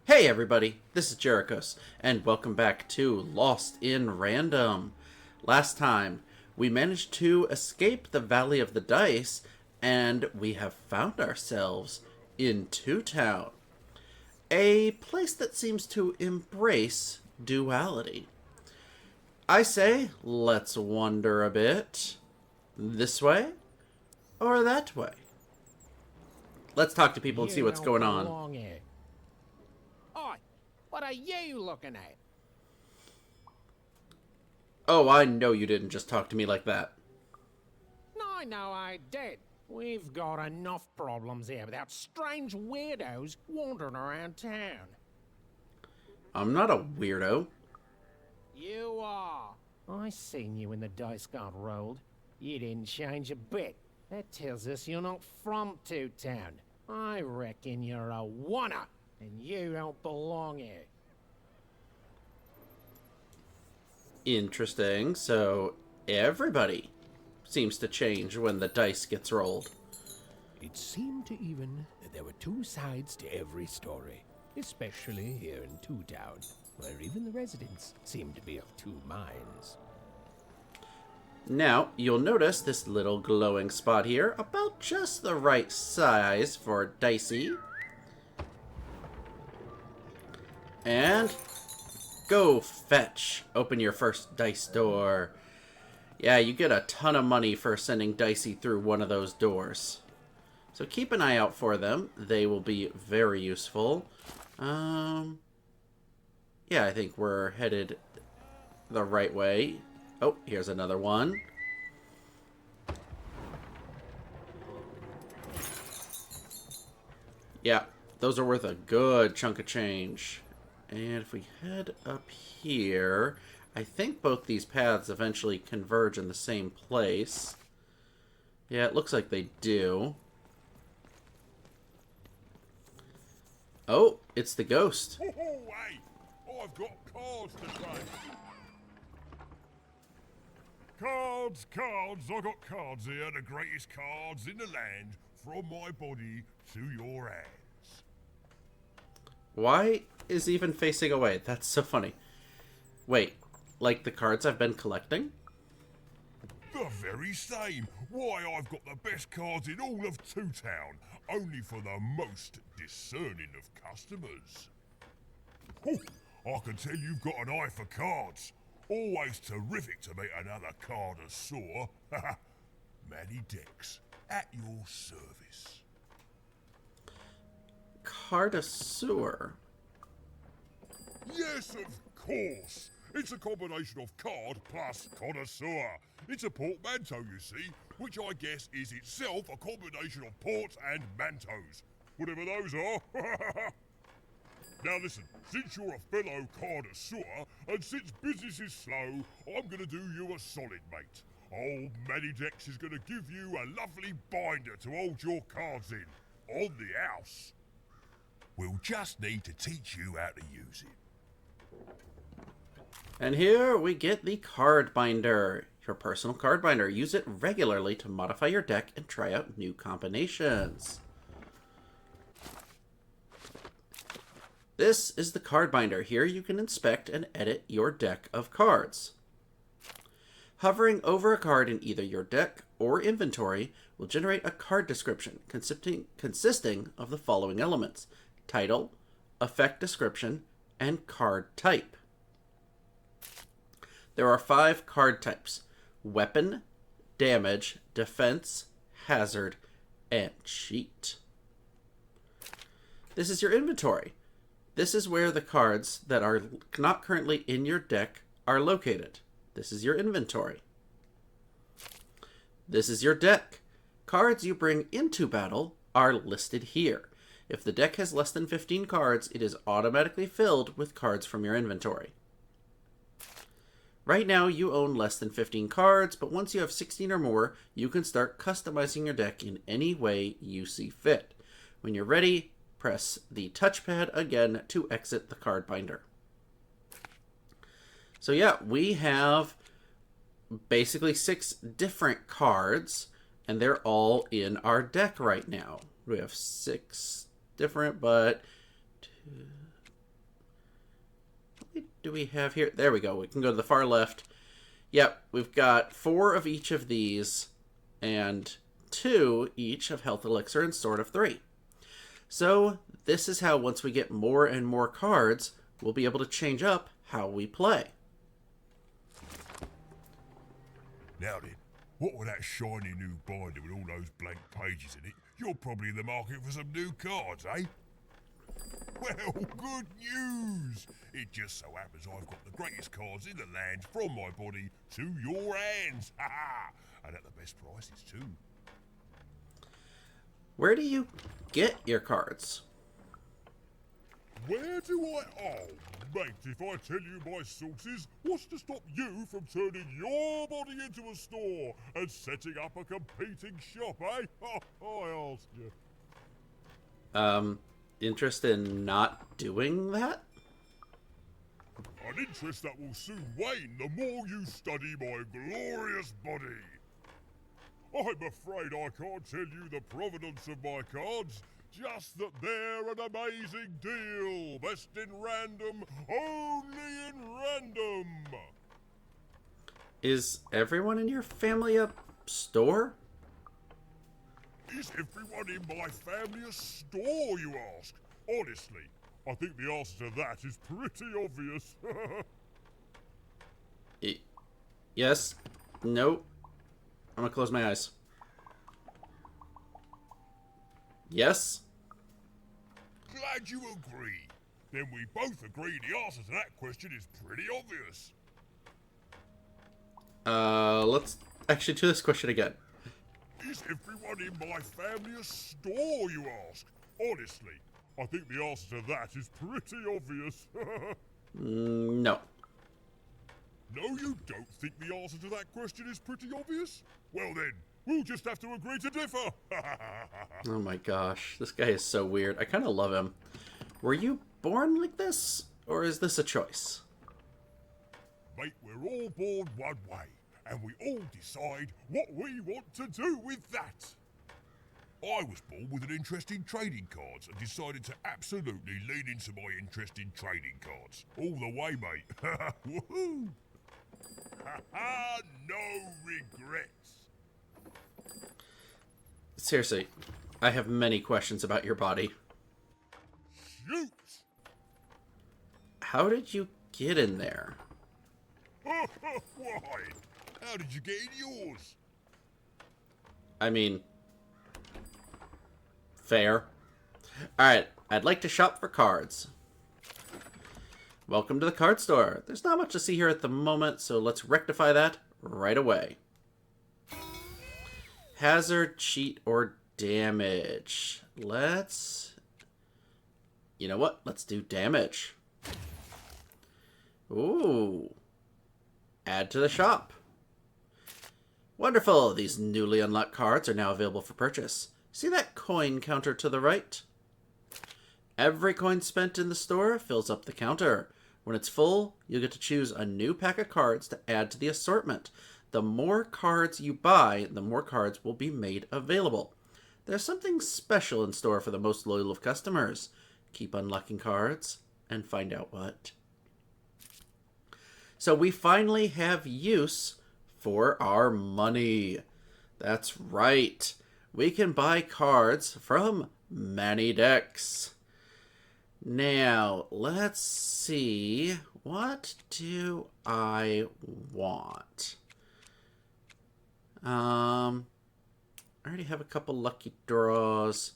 Hey everybody, this is Jerichos, and welcome back to Lost in Random. Last time, we managed to escape the Valley of the Dice, and we have found ourselves in Two Town, a place that seems to embrace duality. I say, let's wander a bit. This way, or that way? Let's talk to people and see You what's don't going on. belong here. Oi, what are you looking at? Oh, I know you didn't just talk to me like that. No, I did. We've got enough problems here without strange weirdos wandering around town. I'm not a weirdo. You are. I seen you when the dice got rolled. You didn't change a bit. That tells us you're not from Two Town. I reckon you're a oner, and you don't belong here. Interesting. So everybody seems to change when the dice gets rolled. It seemed to even that there were two sides to every story, especially here in Two Town, where even the residents seem to be of two minds. Now, you'll notice this little glowing spot here, about just the right size for Dicey. And go fetch. Open your first dice door. Yeah, you get a ton of money for sending Dicey through one of those doors. So keep an eye out for them. They will be very useful. Yeah, I think we're headed the right way. Oh, here's another one. Yeah, those are worth a good chunk of change. And if we head up here, I think both these paths eventually converge in the same place. Yeah, it looks like they do. Oh, it's the ghost. Oh, hey! I've got cards to play. Cards, I got cards here, the greatest cards in the land, from my body to your hands. Why is he even facing away? That's so funny. Wait, like the cards I've been collecting? The very same. Why, I've got the best cards in all of Two Town, only for the most discerning of customers. Oh, I can tell you've got an eye for cards. Always terrific to meet another connoisseur. Menace, at your service. Connoisseur. Yes, of course. It's a combination of card plus connoisseur. It's a portmanteau, you see, which I guess is itself a combination of ports and mantos. Whatever those are. Now listen, since you're a fellow connoisseur, and since business is slow, I'm gonna do you a solid, mate. Old Menace is gonna give you a lovely binder to hold your cards in, on the house. We'll just need to teach you how to use it. And here we get the card binder. Your personal card binder. Use it regularly to modify your deck and try out new combinations. This is the card binder. Here you can inspect and edit your deck of cards. Hovering over a card in either your deck or inventory will generate a card description consisting of the following elements: title, effect description, and card type. There are 5 card types: weapon, damage, defense, hazard, and cheat. This is your inventory. This is where the cards that are not currently in your deck are located. This is your inventory. This is your deck. Cards you bring into battle are listed here. If the deck has less than 15 cards, it is automatically filled with cards from your inventory. Right now, you own less than 15 cards, but once you have 16 or more, you can start customizing your deck in any way you see fit. When you're ready, press the touchpad again to exit the card binder. So yeah, we have basically 6 different cards, and they're all in our deck right now. We have 6 different, but 2, do we have here? There we go. We can go to the far left. Yep, we've got 4 of each of these and 2 each of Health Elixir and Sword of 3. So this is how, once we get more and more cards, we'll be able to change up how we play. Now then, what with that shiny new binder with all those blank pages in it, you're probably in the market for some new cards, eh? Well, good news! It just so happens I've got the greatest cards in the land from my body to your hands. Ha ha! And at the best prices too. Where do you get your cards? Where do I... Oh, mate, if I tell you my sources, what's to stop you from turning your body into a store and setting up a competing shop, eh? Oh, I asked you. Interest in not doing that? An interest that will soon wane the more you study my glorious body. I'm afraid I can't tell you the provenance of my cards, just that they're an amazing deal. Best in random, only in random. Is everyone in your family a store? Is everyone in my family a store, you ask? Honestly, I think the answer to that is pretty obvious. Yes. No. I'm gonna close my eyes. Yes. Glad you agree. Then we both agree the answer to that question is pretty obvious. Let's actually do this question again. Is everyone in my family a store, you ask? Honestly, I think the answer to that is pretty obvious. No. No, you don't think the answer to that question is pretty obvious? Well then, we'll just have to agree to differ. Oh my gosh, this guy is so weird. I kind of love him. Were you born like this, or is this a choice? Mate, we're all born one way, and we all decide what we want to do with that. I was born with an interest in trading cards and decided to absolutely lean into my interest in trading cards. All the way, mate. Woohoo! No regrets. Seriously, I have many questions about your body. Shoot! How did you get in there? Why? How did you get in yours? I mean, fair. Alright, I'd like to shop for cards. Welcome to the card store. There's not much to see here at the moment, so let's rectify that right away. Hazard, cheat, or damage. You know what? Let's do damage. Ooh. Add to the shop. Wonderful. These newly unlocked cards are now available for purchase. See that coin counter to the right? Every coin spent in the store fills up the counter. When it's full, you'll get to choose a new pack of cards to add to the assortment. The more cards you buy, the more cards will be made available. There's something special in store for the most loyal of customers. Keep unlocking cards and find out what. So we finally have use for our money. That's right. We can buy cards from many decks. Now, let's see. What do I want? I already have a couple lucky draws.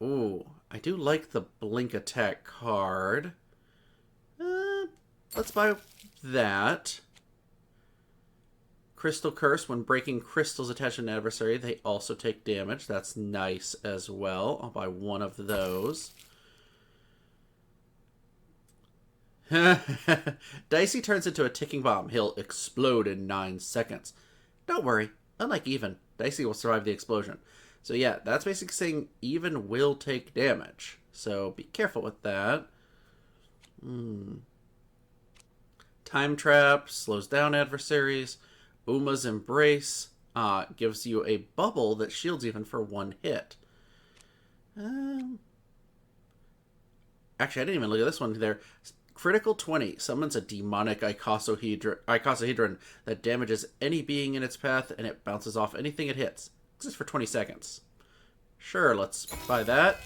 Ooh, I do like the Blink Attack card. Let's buy that. Crystal Curse. When breaking crystals attached to an adversary, they also take damage. That's nice as well. I'll buy one of those. Dicey turns into a ticking bomb. He'll explode in 9 seconds. Don't worry. Unlike Even, Dicey will survive the explosion. So yeah, that's basically saying Even will take damage. So be careful with that. Time Trap slows down adversaries. Uma's Embrace gives you a bubble that shields Even for 1 hit. Actually, I didn't even look at this one there. Critical 20 summons a demonic icosahedron that damages any being in its path, and it bounces off anything it hits. Just for 20 seconds. Sure, let's buy that.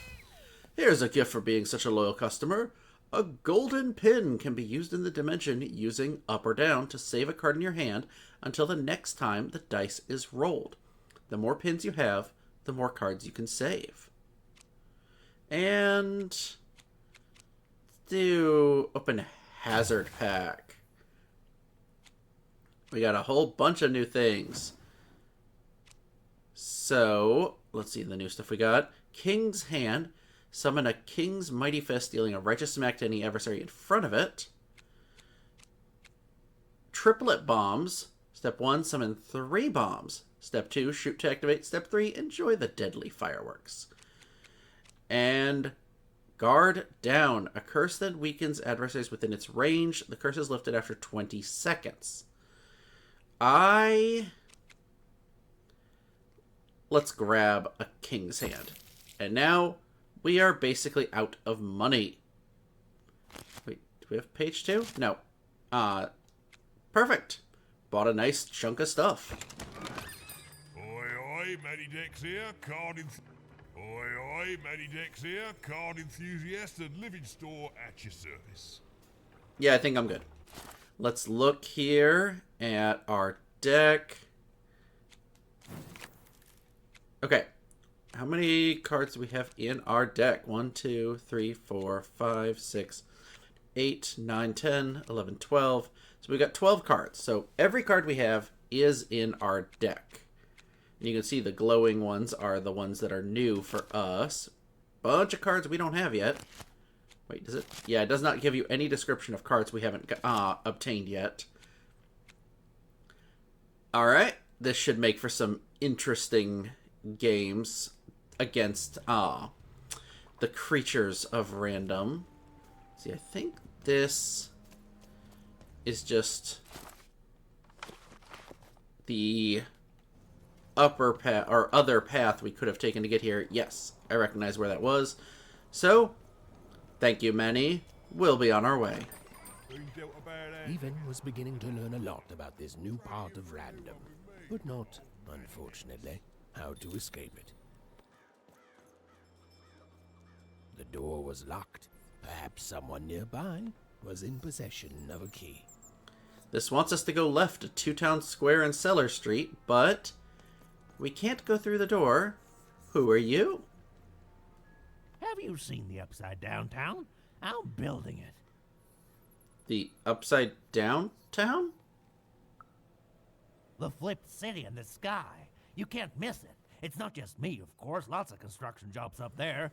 Here's a gift for being such a loyal customer. A golden pin can be used in the dimension using up or down to save a card in your hand until the next time the dice is rolled. The more pins you have, the more cards you can save. And let's do open hazard pack. We got a whole bunch of new things. So, let's see the new stuff we got. King's Hand. Summon a King's Mighty Fist, dealing a righteous smack to any adversary in front of it. Triplet Bombs. Step 1, summon 3 bombs. Step 2, shoot to activate. Step 3, enjoy the deadly fireworks. And Guard Down. A curse that weakens adversaries within its range. The curse is lifted after 20 seconds. Let's grab a King's Hand. And now we are basically out of money. Wait, do we have page 2? No. Perfect. Bought a nice chunk of stuff. Oi, oi, Matty Dex here, card enthusiast and living store at your service. Yeah, I think I'm good. Let's look here at our deck. Okay. How many cards do we have in our deck? 1, 2, 3, 4, 5, 6, 8, 9, 10, 11, 12. So we got 12 cards. So every card we have is in our deck. And you can see the glowing ones are the ones that are new for us. Bunch of cards we don't have yet. Wait, does it? Yeah, it does not give you any description of cards we haven't obtained yet. Alright, this should make for some interesting games against the creatures of random. See, I think this is just the upper path or other path we could have taken to get here. Yes, I recognize where that was. So, thank you, Manny. We'll be on our way. Even was beginning to learn a lot about this new part of random, but not, unfortunately, how to escape it. The door was locked. Perhaps someone nearby was in possession of a key. This wants us to go left to Two Town Square and Cellar Street, but we can't go through the door. Who are you? Have you seen the Upside Down Town? I'm building it. The Upside Down Town? The flipped city in the sky. You can't miss it. It's not just me, of course. Lots of construction jobs up there.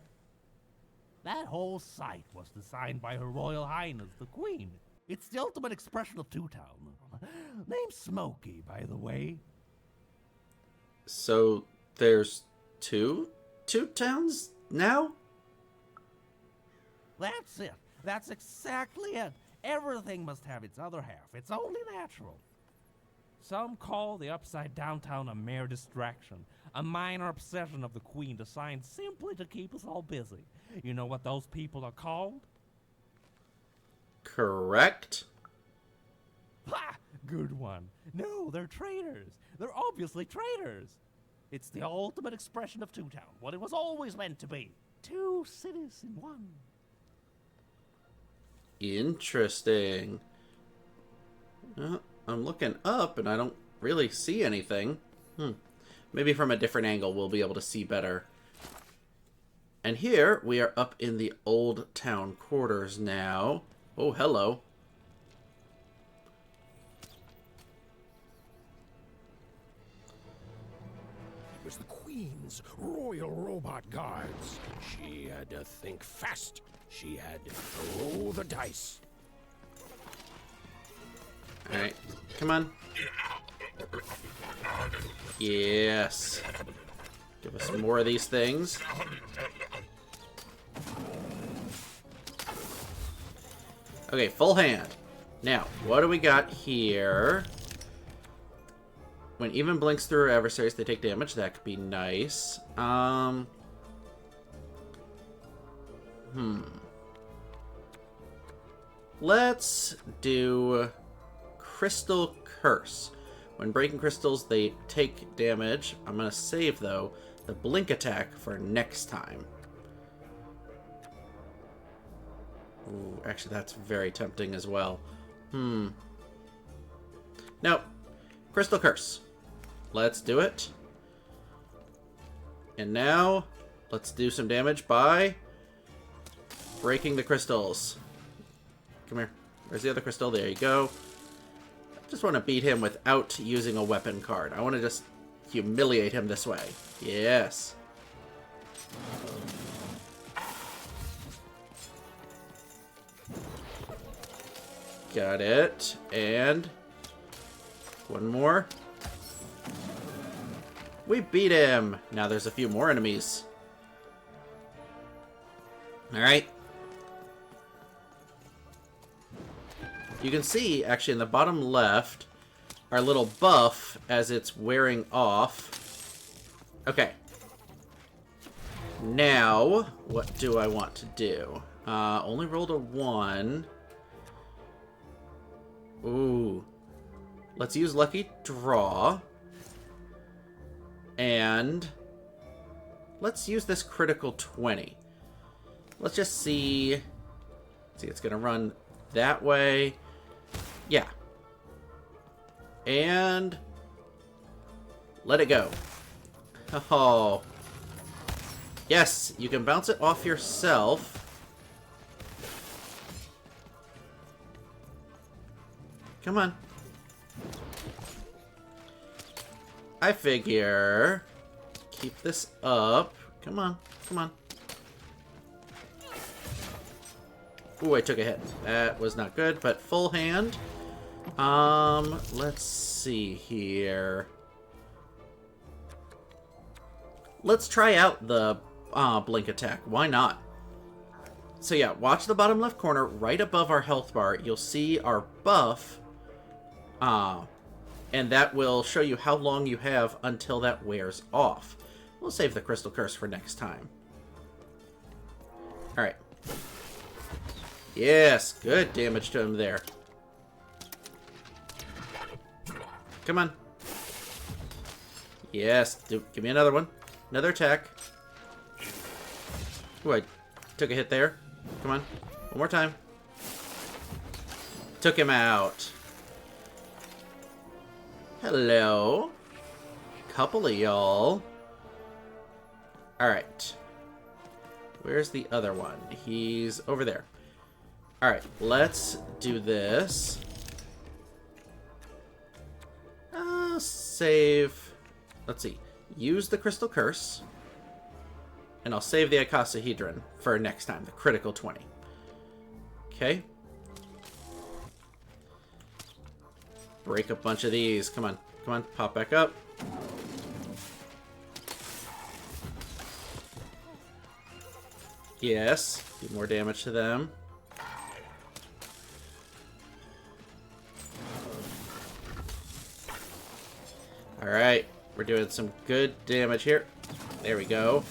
That whole site was designed by Her Royal Highness, the Queen. It's the ultimate expression of Two Town. Named Smokey, by the way. So there's two towns now? That's it. That's exactly it. Everything must have its other half. It's only natural. Some call the Upside Down Town a mere distraction, a minor obsession of the Queen designed simply to keep us all busy. You know what those people are called? Correct. Ha! Good one. No, they're traitors. They're obviously traitors. It's the ultimate expression of Two Town, what it was always meant to be. Two cities in one. Interesting. I'm looking up and I don't really see anything. Maybe from a different angle we'll be able to see better. And here we are up in the Old Town quarters now. Oh, hello. It was the Queen's Royal Robot Guards. She had to think fast. She had to roll the dice. Alright, come on. Yes. Give us more of these things. Okay, full hand. Now, what do we got here? When even blinks through adversaries, they take damage. That could be nice. let's do Crystal Curse. When breaking crystals, they take damage. I'm going to save, though, the blink attack for next time. Ooh, actually, that's very tempting as well. Nope. Crystal Curse. Let's do it. And now, let's do some damage by breaking the crystals. Come here. Where's the other crystal? There you go. Just want to beat him without using a weapon card. I want to just humiliate him this way. Yes. Got it. And one more. We beat him. Now there's a few more enemies. Alright. You can see, actually, in the bottom left, our little buff as it's wearing off. Okay. Now, what do I want to do? Only rolled a 1. Ooh. Let's use Lucky Draw. And let's use this critical 20. Let's just see. See, it's going to run that way. Yeah. And let it go. Oh. Yes, you can bounce it off yourself. Come on. I figure keep this up. Come on. Come on. Ooh, I took a hit. That was not good, but full hand. Let's see here. Let's try out the blink attack. Why not? So yeah, watch the bottom left corner right above our health bar. You'll see our buff. And that will show you how long you have until that wears off. We'll save the Crystal Curse for next time. Alright. Yes, good damage to him there. Come on. Yes, give me another one. Another attack. Ooh, I took a hit there. Come on. One more time. Took him out. Hello. Couple of y'all. Alright. Where's the other one? He's over there. Alright, let's do this. Save. Let's see. Use the Crystal Curse. And I'll save the Icosahedron for next time, the critical 20. Okay. Break a bunch of these. Come on. Come on. Pop back up. Yes. Do more damage to them. Alright. We're doing some good damage here. There we go.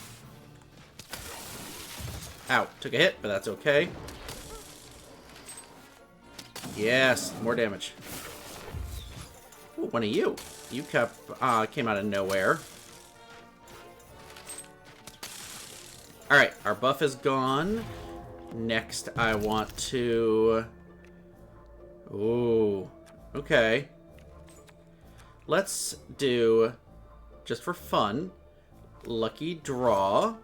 Ow. Took a hit, but that's okay. Yes. More damage. Ooh, one of you. You came out of nowhere. Alright, our buff is gone. Next, I want to... Ooh. Okay. Let's do, just for fun, Lucky Draw.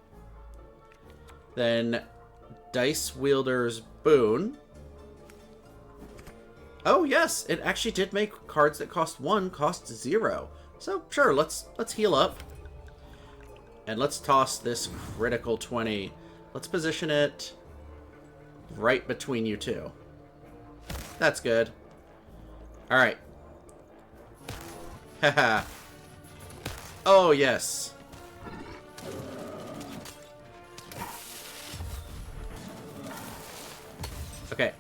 Then Dice Wielder's Boon. Oh yes, it actually did make cards that cost 1 cost 0. So sure, let's heal up. And let's toss this critical 20. Let's position it right between you two. That's good. Alright. Haha. Oh yes. Okay.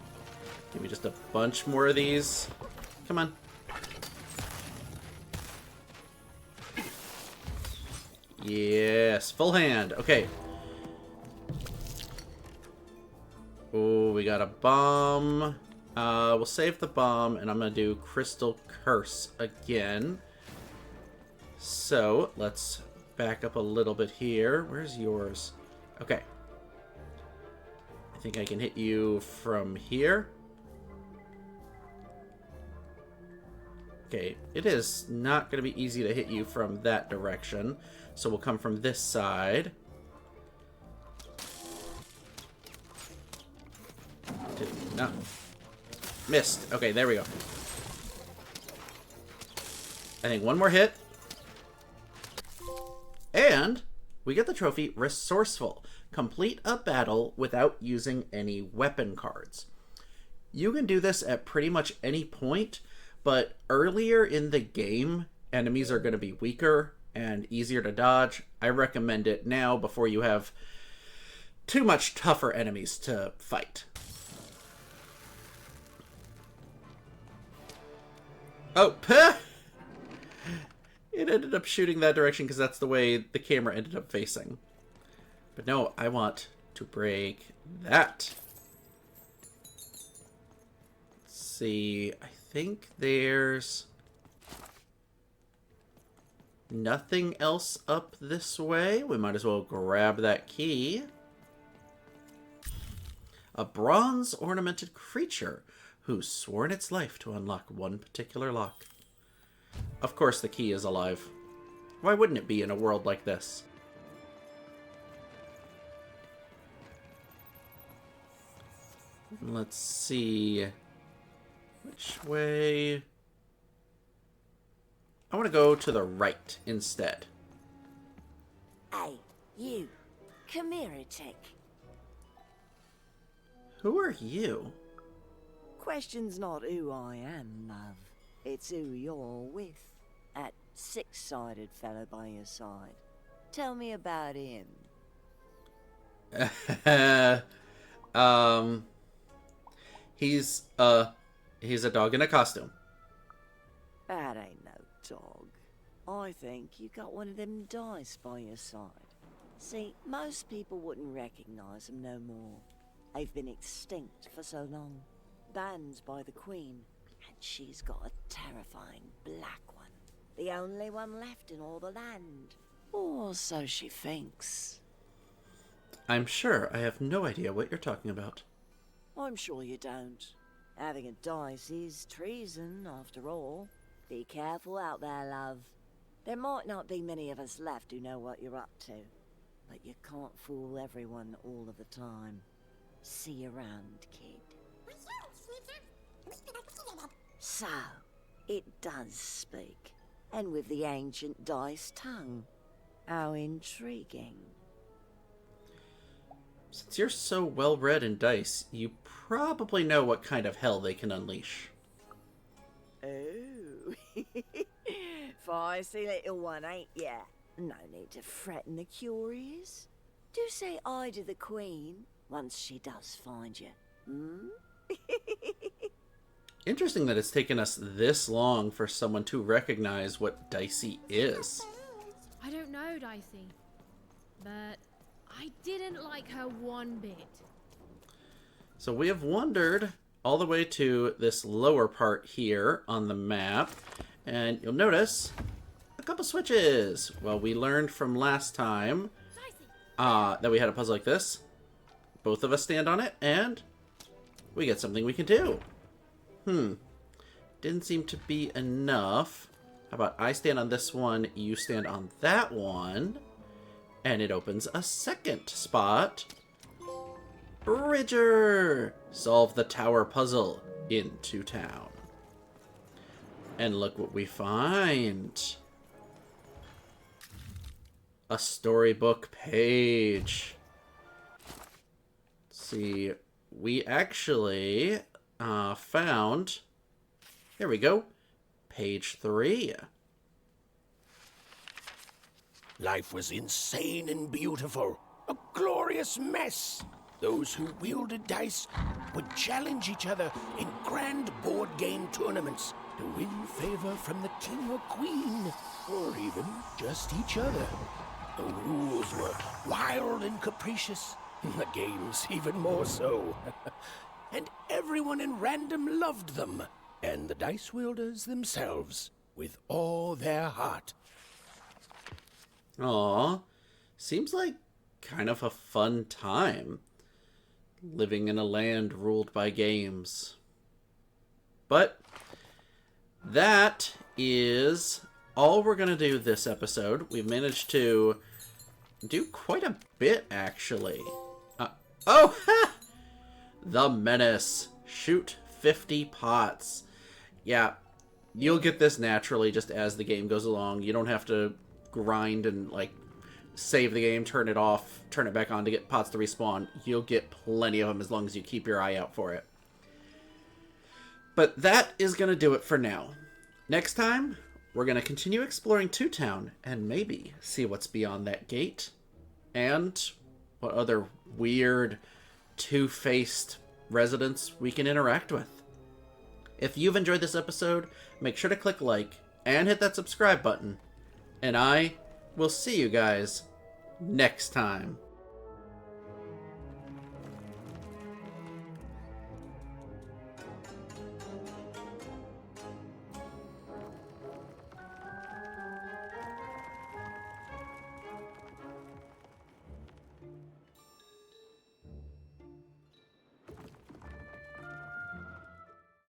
Give me just a bunch more of these. Come on. Yes, full hand. Okay. Oh, we got a bomb. We'll save the bomb, and I'm going to do Crystal Curse again. So, let's back up a little bit here. Where's yours? Okay. I think I can hit you from here. Okay, it is not going to be easy to hit you from that direction. So we'll come from this side. No. Missed. Okay, there we go. I think one more hit. And we get the trophy Resourceful. Complete a battle without using any weapon cards. You can do this at pretty much any point, but earlier in the game, enemies are going to be weaker and easier to dodge. I recommend it now before you have too much tougher enemies to fight. Oh, it ended up shooting that direction because that's the way the camera ended up facing. But no, I want to break that. Let's see, I think there's nothing else up this way. We might as well grab that key. A bronze ornamented creature who's sworn its life to unlock one particular lock. Of course the key is alive. Why wouldn't it be in a world like this? Let's see. Which way? I want to go to the right instead. Hey, you. Come here a tick. Who are you? Question's not who I am, love. It's who you're with. That six-sided fellow by your side. Tell me about him. He's a dog in a costume. That ain't no dog. I think you got one of them dice by your side. See, most people wouldn't recognize them no more. They've been extinct for so long. Banned by the Queen. And she's got a terrifying black one. The only one left in all the land. Or so she thinks. I'm sure I have no idea what you're talking about. I'm sure you don't. Having a dice is treason, after all. Be careful out there, love. There might not be many of us left who know what you're up to. But you can't fool everyone all of the time. See you around, kid. So, it does speak. And with the ancient dice tongue. How intriguing. Since you're so well read in dice, you probably know what kind of hell they can unleash. Oh. Feisty little one, ain't ya? No need to threaten the curious. Do say I to the Queen once she does find you. Interesting that it's taken us this long for someone to recognize what Dicey is. I don't know, Dicey, but I didn't like her one bit. So we have wandered all the way to this lower part here on the map, and you'll notice a couple switches. Well, we learned from last time that we had a puzzle like this. Both of us stand on it, and we get something we can do. Didn't seem to be enough. How about I stand on this one, you stand on that one, and it opens a second spot. Bridger! Solve the tower puzzle into town. And look what we find. A storybook page. Let's see, we actually found, here we go, page 3. Life was insane and beautiful. A glorious mess. Those who wielded dice would challenge each other in grand board game tournaments to win favor from the king or queen, or even just each other. The rules were wild and capricious, the games even more so. and everyone in Random loved them, and the dice wielders themselves, with all their heart. Aw, seems like kind of a fun time, living in a land ruled by games. But that is all we're going to do this episode. We've managed to do quite a bit, actually. Oh, ha! The Menace. Shoot 50 pots. Yeah, you'll get this naturally just as the game goes along. You don't have to grind and, like, save the game, turn it off, turn it back on to get pots to respawn. You'll get plenty of them as long as you keep your eye out for it. But that is going to do it for now. Next time, we're going to continue exploring Two Town and maybe see what's beyond that gate. And what other weird, two-faced residents we can interact with. If you've enjoyed this episode, make sure to click like and hit that subscribe button. And I will see you guys next time.